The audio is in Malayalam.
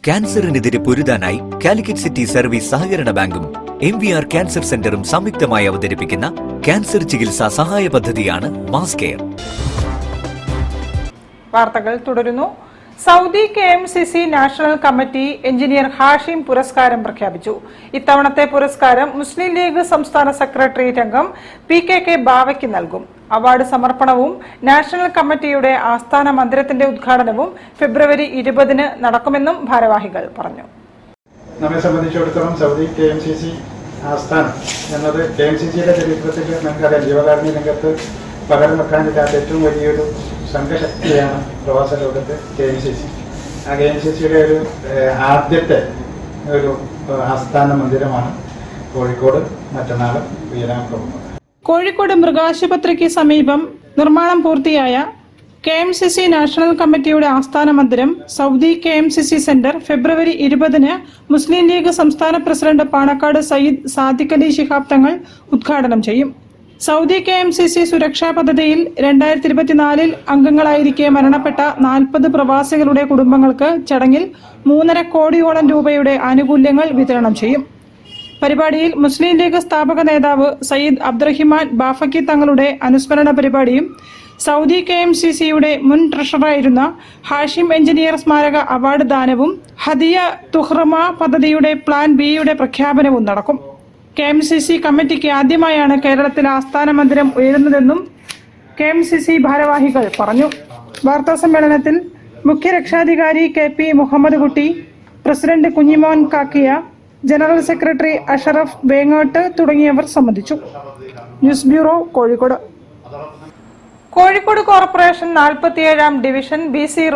ക്യാൻസറിനെതിരെ പൊരുതാനായി കാലിക്കറ്റ് സിറ്റി സർവീസ് സഹകരണ ബാങ്കും MVR ക്യാൻസർ സെന്ററും സംയുക്തമായി അവതരിപ്പിക്കുന്ന ക്യാൻസർ ചികിത്സാ സഹായ പദ്ധതിയാണ് മാസ് കെയർ. വാർത്തകൾ തുടരുന്നു. Saudi KMCC national committee engineer Hashim പുരസ്കാരം പ്രഖ്യാപിച്ചു. ഇത്തവണത്തെ പുരസ്കാരം മുസ്ലിം ലീഗ് സംസ്ഥാന സെക്രട്ടേറിയറ്റ് അംഗം PKK ബാവയ്ക്ക് നൽകും. അവാർഡ് സമർപ്പണവും നാഷണൽ കമ്മിറ്റിയുടെ ആസ്ഥാന മന്ദിരത്തിന്റെ ഉദ്ഘാടനവും ഫെബ്രുവരി 20-ന് നടക്കുമെന്നും ഭാരവാഹികൾ പറഞ്ഞു. നമ്മെ സംബന്ധിച്ചിടത്തോളം സൗദി KMCC ആസ്ഥാനം എന്നത് KMCCയുടെ ചരിത്രത്തിൽ നമുക്കറിയാം, ജീവകാരുണ്യ രംഗത്ത് പകരം വെക്കാനില്ലാത്ത ഏറ്റവും വലിയൊരു സംഘശക്തിയാണ് പ്രവാസ ലോകത്ത് KMCC. ആ KMCCയുടെ ഒരു ആദ്യത്തെ ഒരു ആസ്ഥാന മന്ദിരമാണ് കോഴിക്കോട് മറ്റന്നാൾ ഉയരാൻ പോകുന്നത്. കോഴിക്കോട് മൃഗാശുപത്രിക്ക് സമീപം നിർമ്മാണം പൂർത്തിയായ KMCC നാഷണൽ കമ്മിറ്റിയുടെ ആസ്ഥാന മന്ദിരം സൗദി KMCC സെന്റർ ഫെബ്രുവരി 20-ന് മുസ്ലിം ലീഗ് സംസ്ഥാന പ്രസിഡന്റ് പാണക്കാട് സയ്യിദ് സാദിഖ് അലി ശിഹാബ് തങ്ങൾ ഉദ്ഘാടനം ചെയ്യും. സൗദി KMCC സുരക്ഷാ പദ്ധതിയിൽ 2024 അംഗങ്ങളായിരിക്കെ മരണപ്പെട്ട 40 പ്രവാസികളുടെ കുടുംബങ്ങൾക്ക് ചടങ്ങിൽ 3.5 കോടിയോളം രൂപയുടെ ആനുകൂല്യങ്ങൾ വിതരണം ചെയ്യും. പരിപാടിയിൽ മുസ്ലിം ലീഗ് സ്ഥാപക നേതാവ് സയ്യിദ് അബ്ദുറഹിമാൻ ബാഫക്കി തങ്ങളുടെ അനുസ്മരണ പരിപാടിയും സൗദി KMCCയുടെ മുൻ ട്രഷററായിരുന്ന ഹാഷിം എഞ്ചിനീയർ സ്മാരക അവാർഡ് ദാനവും ഹദിയ തുഹ്റമ പദ്ധതിയുടെ പ്ലാൻ B-യുടെ പ്രഖ്യാപനവും നടക്കും. KMCC കമ്മിറ്റിക്ക് ആദ്യമായാണ് കേരളത്തിൽ ആസ്ഥാന മന്ദിരം ഉയരുന്നതെന്നും KMCC ഭാരവാഹികൾ പറഞ്ഞു. വാർത്താ സമ്മേളനത്തിൽ മുഖ്യ രക്ഷാധികാരി KP മുഹമ്മദ് കുട്ടി, president Kunjumon കാക്കിയ, general secretary Ashraf വേങ്ങോട്ട് തുടങ്ങിയവർ സംബന്ധിച്ചു. News bureau, Kozhikode. Kozhikode corporation 47-ാം division BC